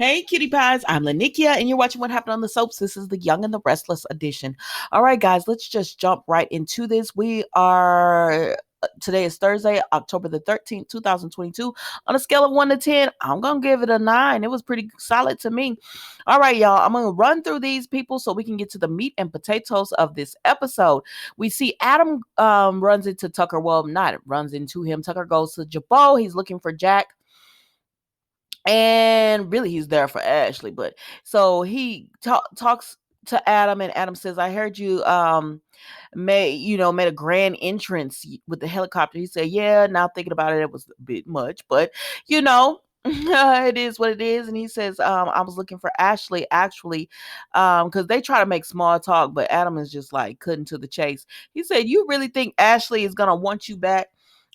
Hey, cutie pies. I'm Lanikia, and you're watching What Happened on the Soaps. This is the Young and the Restless edition. All right, guys, let's just jump right into this. Today is Thursday, October the 13th, 2022. On a scale of 1 to 10, I'm going to give it a 9. It was pretty solid to me. All right, y'all, I'm going to run through these people so we can get to the meat and potatoes of this episode. We see Adam runs into Tucker. Well, not runs into him. Tucker goes to Jabot. He's looking for Jack. And really he's there for Ashley, but so he talks to Adam, and Adam says, I heard you made a grand entrance with the helicopter. He said, yeah, now thinking about it, it was a bit much, but it is what it is. And he says, I was looking for Ashley actually, because they try to make small talk, but Adam is just like cutting to the chase. He said, you really think Ashley is gonna want you back?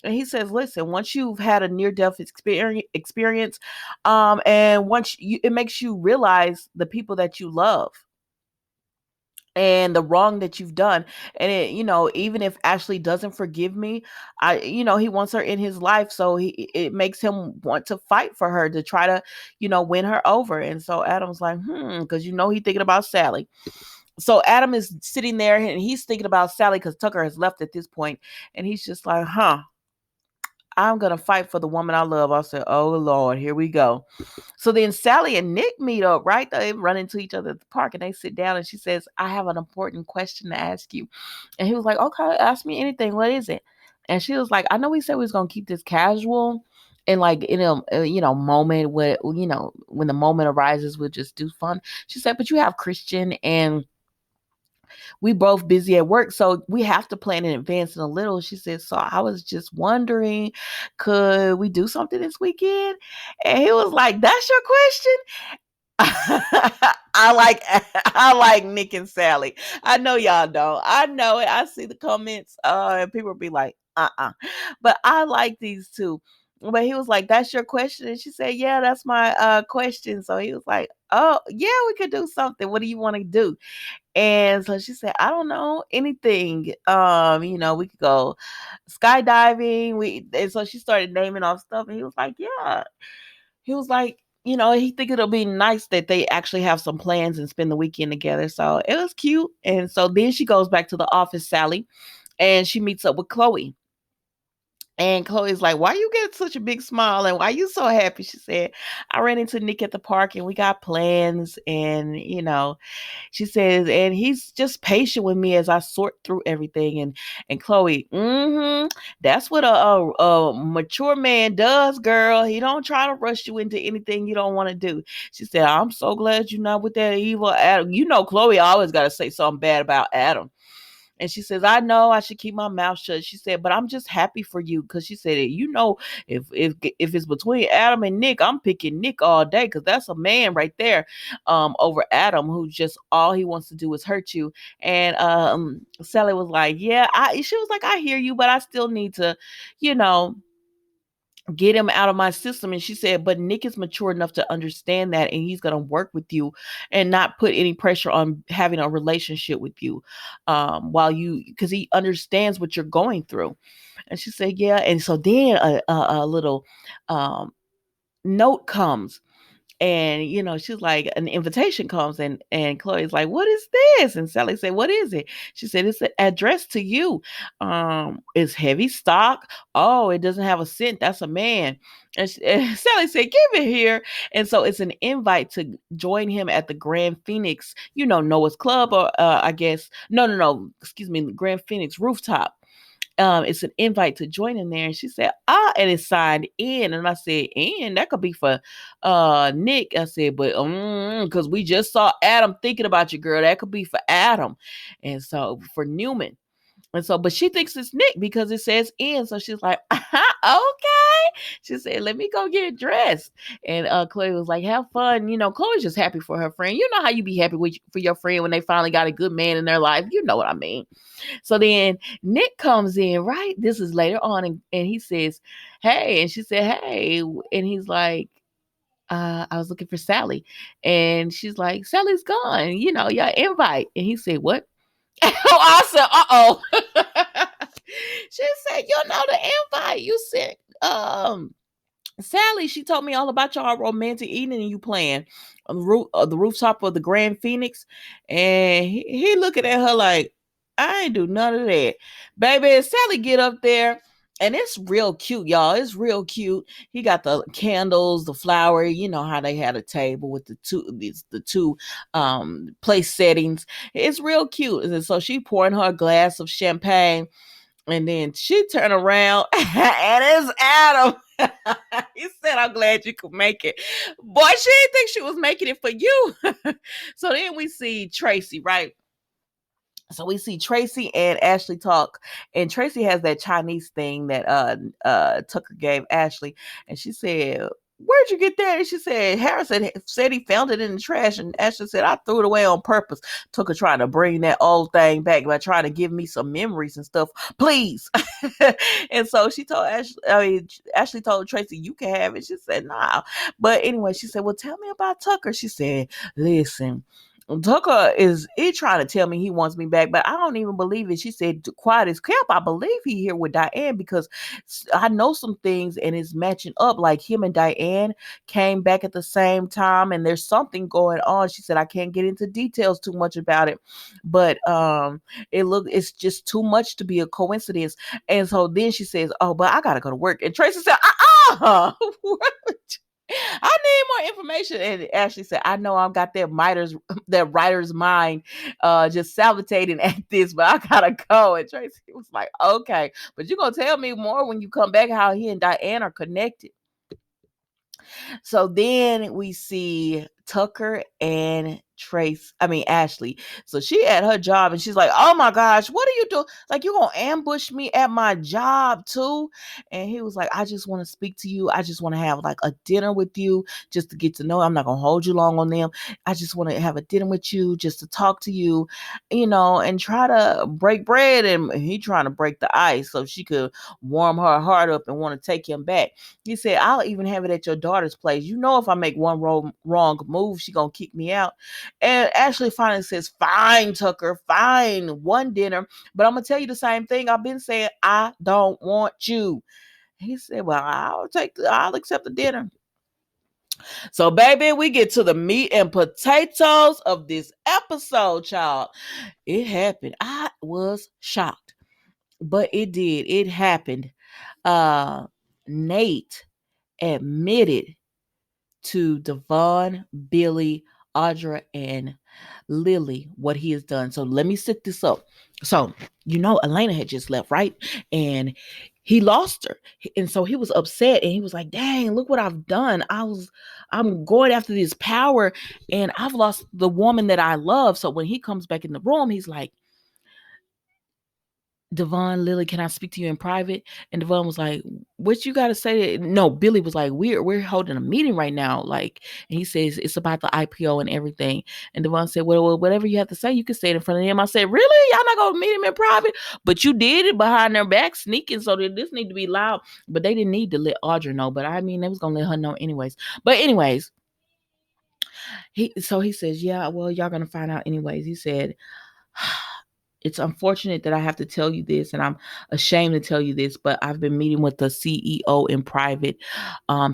And he says, listen, once you've had a near-death experience, and it makes you realize the people that you love and the wrong that you've done. And even if Ashley doesn't forgive me, he wants her in his life. So it makes him want to fight for her to try to, win her over. And so Adam's like, because he's thinking about Sally. So Adam is sitting there and he's thinking about Sally because Tucker has left at this point. And he's just like, I'm going to fight for the woman I love. I said, oh, Lord, here we go. So then Sally and Nick meet up, right? They run into each other at the park and they sit down and she says, I have an important question to ask you. And he was like, okay, ask me anything. What is it? And she was like, I know we said we was going to keep this casual and like in a moment where, when the moment arises, we'll just do fun. She said, but you have Christian and we both busy at work, so we have to plan in advance and a little. She said, so I was just wondering, could we do something this weekend? And he was like, that's your question? I like I like Nick and Sally. I know y'all don't. I know it. I see the comments, and people be like, but I like these two. But he was like, that's your question? And she said, yeah, that's my question. So he was like, oh yeah, we could do something. What do you want to do? And so she said, I don't know, anything. We could go skydiving. And so she started naming off stuff, and he was like, yeah. He was like, he think it'll be nice that they actually have some plans and spend the weekend together. So it was cute. And so then she goes back to the office, Sally, and she meets up with Chloe. And Chloe's like, why you get such a big smile and why you so happy? She said, I ran into Nick at the park and we got plans. And, she says, and he's just patient with me as I sort through everything. And Chloe, that's what a mature man does, girl. He don't try to rush you into anything you don't want to do. She said, I'm so glad you're not with that evil Adam. Chloe always got to say something bad about Adam. And she says, I know I should keep my mouth shut. She said, but I'm just happy for you. Because she said, if it's between Adam and Nick, I'm picking Nick all day. Because that's a man right there, over Adam, who just all he wants to do is hurt you. And Sally was like, yeah, she was like, I hear you, but I still need to, you know, get him out of my system. And she said, but Nick is mature enough to understand that, and he's going to work with you and not put any pressure on having a relationship with you, because he understands what you're going through. And she said, yeah. And so then a little note comes, and she's like, an invitation comes, and Chloe's like, what is this? And Sally said, what is it? She said, it's addressed to you. It's heavy stock. Oh, it doesn't have a scent. That's a man. And Sally said, give it here. And so it's an invite to join him at the Grand Phoenix, Noah's Club, or I guess no, excuse me, Grand Phoenix rooftop. It's an invite to join in there. And she said, and it's signed in. And I said, and that could be for Nick. I said, but because we just saw Adam thinking about you, girl. That could be for Adam. And so for Newman. And so, but she thinks it's Nick because it says in. So she's like, okay. She said, let me go get dressed. And Chloe was like, have fun. Chloe's just happy for her friend. You know how you be happy for your friend when they finally got a good man in their life. You know what I mean? So then Nick comes in, right? This is later on. And he says, hey. And she said, hey. And he's like, I was looking for Sally. And she's like, Sally's gone. Your invite. And he said, what? Oh, I said, uh-oh. She said, the invite you sent Sally, she told me all about y'all romantic evening you playing on the rooftop of the Grand Phoenix, and he looking at her like, I ain't do none of that, baby. Sally get up there. And it's real cute, y'all. It's real cute. He got the candles, the flower. You know how they had a table with the two place settings. It's real cute. And so she pouring her a glass of champagne, and then she turned around and it's Adam. He said, I'm glad you could make it. Boy, she didn't think she was making it for you. So then we see Tracy, right? So we see Tracy and Ashley talk, and Tracy has that Chinese thing that Tucker gave Ashley, and she said, "Where'd you get that?" And she said, "Harrison said he found it in the trash," and Ashley said, "I threw it away on purpose." Tucker trying to bring that old thing back by trying to give me some memories and stuff, please. And so she told Ashley told Tracy, "You can have it." She said, "Nah," but anyway, she said, "Well, tell me about Tucker." She said, "Listen." Tucker is he trying to tell me he wants me back, but I don't even believe it. She said, quiet as kept. I believe he here with Diane because I know some things and it's matching up. Like him and Diane came back at the same time, and there's something going on. She said, I can't get into details too much about it, but it's just too much to be a coincidence. And so then she says, "Oh, but I gotta go to work." And Tracy said, What? I need more information. And Ashley said, I know I've got that writer's mind just salivating at this, but I gotta go. And Tracy was like, okay, but you're gonna tell me more when you come back how he and Diane are connected. So then we see Tucker and Ashley. So she at her job and she's like, "Oh my gosh, what are you doing? Like, you gonna ambush me at my job too?" And he was like, "I just want to speak to you. I just want to have like a dinner with you just to get to know. I'm not gonna hold you long on them. I just want to have a dinner with you just to talk to you, and try to break bread." And he trying to break the ice so she could warm her heart up and want to take him back. He said, "I'll even have it at your daughter's place. You know, if I make one wrong move, she gonna kick me out." And Ashley finally says, "Fine, Tucker, fine, one dinner. But I'm gonna tell you the same thing I've been saying. I don't want you." He said, "Well, I'll accept the dinner." So, baby, we get to the meat and potatoes of this episode, child. It happened. I was shocked, but it did. It happened. Nate admitted to Devon, Billy, Audra, and Lily what he has done. So let me set this up. So, Elena had just left, right? And he lost her. And so he was upset and he was like, dang, look what I've done. I'm going after this power and I've lost the woman that I love. So when he comes back in the room, he's like, Devon, Lily, can I speak to you in private? And Devon was like, what you gotta say? No, Billy was like, we're holding a meeting right now. Like, and he says it's about the IPO and everything. And Devon said, well, whatever you have to say, you can say it in front of him. I said, really? Y'all not gonna meet him in private? But you did it behind their back, sneaking, so that this need to be loud. But they didn't need to let Audra know. But I mean, they was gonna let her know anyways. But anyways, he says, yeah, well, y'all gonna find out anyways. He said, it's unfortunate that I have to tell you this, and I'm ashamed to tell you this, but I've been meeting with the CEO in private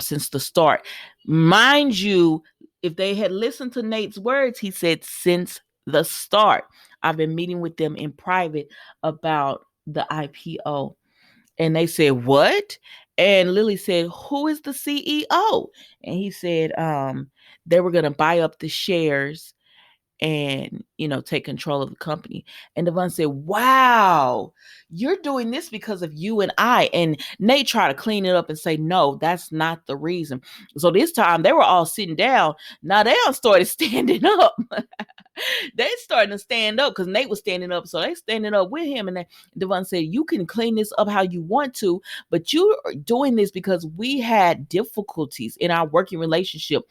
since the start. Mind you, if they had listened to Nate's words, he said, since the start, I've been meeting with them in private about the IPO. And they said, what? And Lily said, who is the CEO? And he said, they were going to buy up the shares and take control of the company. And Devon said, wow, you're doing this because of you and I. And Nate tried to clean it up and say, no, that's not the reason. So this time they were all sitting down. Now they all started standing up. They starting to stand up because Nate was standing up, so they standing up with him. And Devon said, you can clean this up how you want to, but you're doing this because we had difficulties in our working relationship,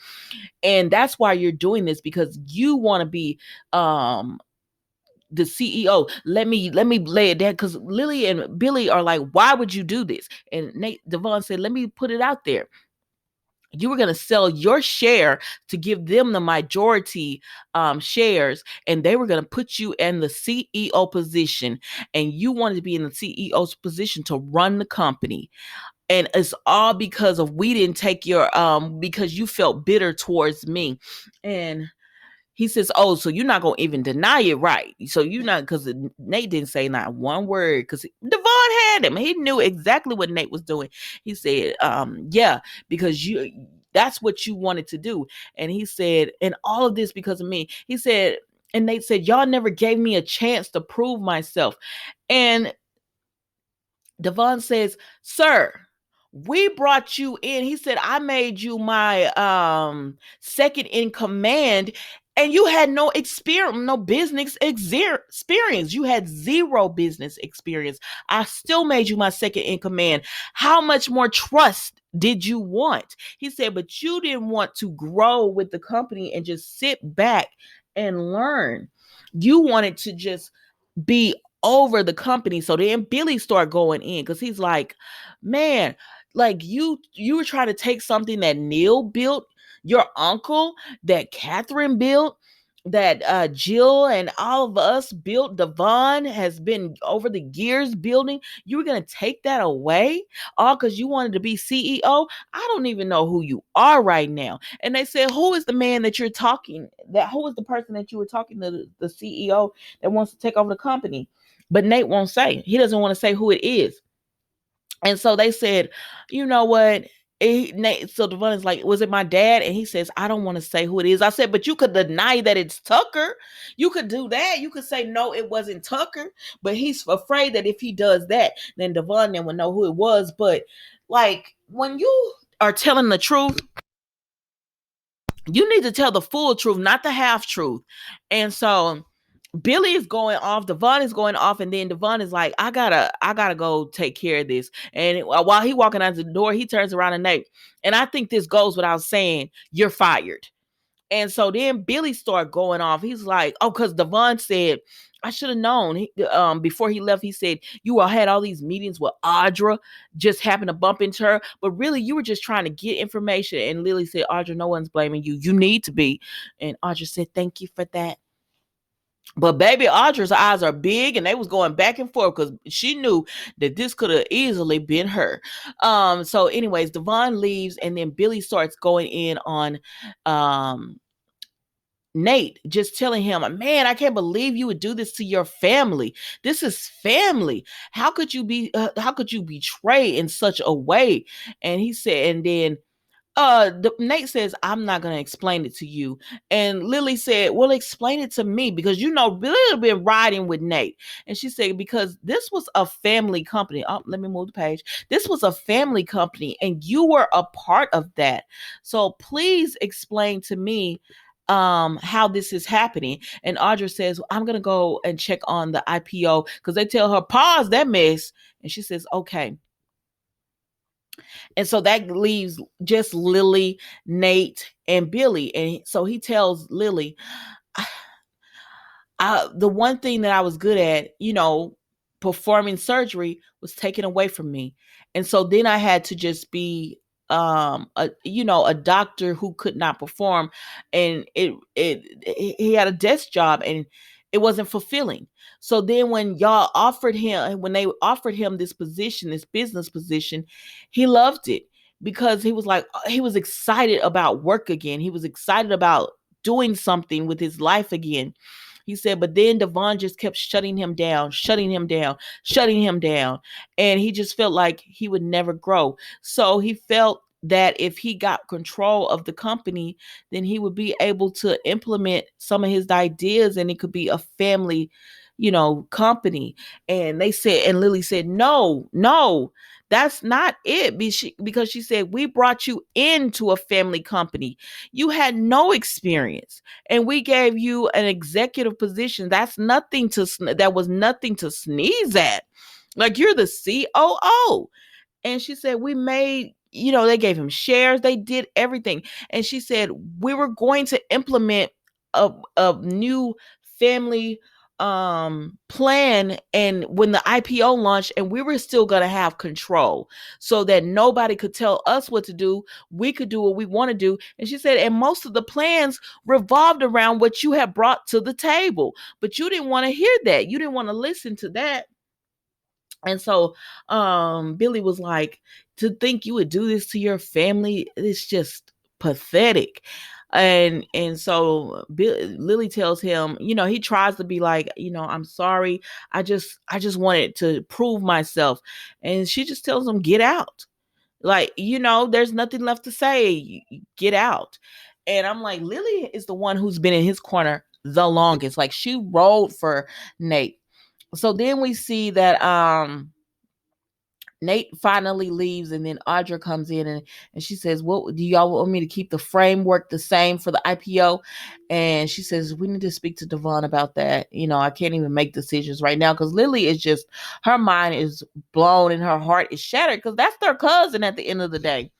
and that's why you're doing this, because you want to be the CEO. Let me lay it down, because Lily and Billy are like, why would you do this? And Devon said, let me put it out there. You were going to sell your share to give them the majority shares, and they were going to put you in the CEO position, and you wanted to be in the CEO's position to run the company. And it's all because of we didn't take your because you felt bitter towards me. And he says, "Oh, so you're not gonna even deny it, right? So you're not, because Nate didn't say not one word, because Devon had him. He knew exactly what Nate was doing. He said, yeah, because that's what you wanted to do." And he said, "And all of this because of me." He said, and Nate said, "Y'all never gave me a chance to prove myself." And Devon says, "Sir, we brought you in." He said, "I made you my second in command, and you had no experience, no business experience. You had zero business experience. I still made you my second in command. How much more trust did you want?" He said, "But you didn't want to grow with the company and just sit back and learn. You wanted to just be over the company." So then Billy started going in, because he's like, "Man, like you were trying to take something that Neil built, your uncle, that Catherine built, that Jill and all of us built, Devon has been over the years building. You were gonna take that away all because you wanted to be CEO? I don't even know who you are right now." And they said, "Who is the man that you're talking? That who is the person that you were talking to, the CEO that wants to take over the company?" But Nate won't say. He doesn't want to say who it is. And so they said, "You know what?" Nate, so Devon is like, "Was it my dad?" And he says, "I don't want to say who it is." I said, "But you could deny that it's Tucker. You could do that. You could say, no, it wasn't Tucker." But he's afraid that if he does that, then Devon then would know who it was. But like, when you are telling the truth, you need to tell the full truth, not the half truth. And so Billy is going off, Devon is going off, and then Devon is like, I gotta go take care of this. And while he walking out the door, he turns around and Nate, and I think this goes without saying, "You're fired." And so then Billy started going off. He's like, "Oh, because Devon said, I should have known." Before he left, he said, "You all had all these meetings with Audra, just happened to bump into her, but really you were just trying to get information." And Lily said, "Audra, no one's blaming you. You need to be." And Audra said, "Thank you for that." But baby, Audra's eyes are big, and they was going back and forth because she knew that this could have easily been her. So anyways, Devon leaves, and then Billy starts going in on Nate, just telling him, "Man, I can't believe you would do this to your family. This is family. How could you betray in such a way?" And he said, and then Nate says, "I'm not gonna explain it to you." And Lily said, "Well, explain it to me, because you know Lily been riding with Nate." And she said, "Because this was a family company." Oh, let me move the page. "This was a family company, and you were a part of that. So please explain to me how this is happening." And Audra says, "I'm gonna go and check on the IPO," because they tell her, "Pause that mess." And she says, "Okay." And so that leaves just Lily, Nate, and Billy. And so he tells Lily, the one thing that I was good at, performing surgery, was taken away from me. And so then I had to just be a doctor who could not perform, and he had a desk job, and it wasn't fulfilling. So then when they offered him this position, this business position, he loved it, because he was like, he was excited about work again. He was excited about doing something with his life again. He said, but then Devon just kept shutting him down, shutting him down, shutting him down. And he just felt like he would never grow. So he felt that if he got control of the company, then he would be able to implement some of his ideas, and it could be a family, company. And Lily said, "No, no, that's not it." Because she said, "We brought you into a family company. You had no experience, and we gave you an executive position. That was nothing to sneeze at. Like, you're the COO." And she said, "We made, they gave him shares, they did everything." And she said, "We were going to implement a new family plan, and when the IPO launched, and we were still going to have control, so that nobody could tell us what to do. We could do what we want to do." And she said, "And most of the plans revolved around what you had brought to the table, but you didn't want to hear that. You didn't want to listen to that." And so Billy was like, to think you would do this to your family, it's just pathetic. And so Lily tells him, he tries to be like, I'm sorry. I just wanted to prove myself. And she just tells him, get out. Like, there's nothing left to say. Get out. And I'm like, Lily is the one who's been in his corner the longest. Like, she rolled for Nate. So then we see that Nate finally leaves, and then Audra comes in, and she says, what do y'all want me to keep the framework the same for the IPO? And she says, we need to speak to Devon about that. I can't even make decisions right now, because Lily is just, her mind is blown and her heart is shattered, because that's their cousin at the end of the day.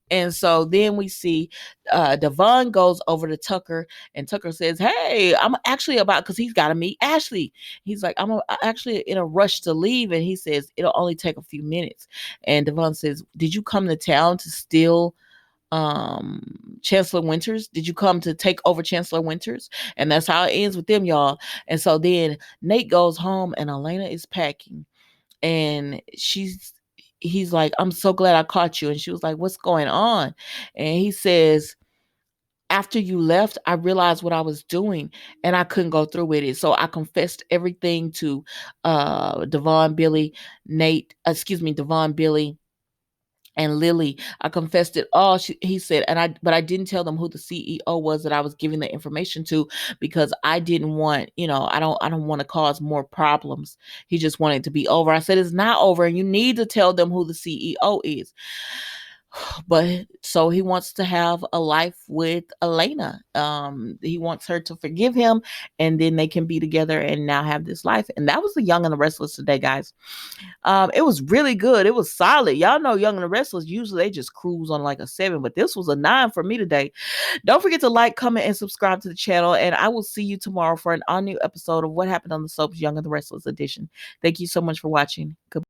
And so then we see Devon goes over to Tucker, and Tucker says, hey, I'm actually about, because he's got to meet Ashley. He's like, I'm actually in a rush to leave. And he says, it'll only take a few minutes. And Devon says, did you come to town to steal Chancellor Winters? Did you come to take over Chancellor Winters? And that's how it ends with them, y'all. And so then Nate goes home, and Elena is packing, and he's like, I'm so glad I caught you. And she was like, what's going on? And he says, after you left, I realized what I was doing, and I couldn't go through with it. So I confessed everything to Devon, Billy, Devon, Billy, and Lily. I confessed it all. He said, but I didn't tell them who the CEO was that I was giving the information to, because I didn't want, I don't want to cause more problems. He just wanted it to be over. I said, it's not over, and you need to tell them who the CEO is. But so he wants to have a life with Elena. He wants her to forgive him, and then they can be together and now have this life. And that was the Young and the Restless today, guys. It was really good. It was solid. Y'all know Young and the Restless, usually they just cruise on like a 7, but this was a 9 for me today. Don't forget to like, comment, and subscribe to the channel, and I will see you tomorrow for an all new episode of What Happened on the Soaps Young and the Restless edition. Thank you so much for watching. Goodbye.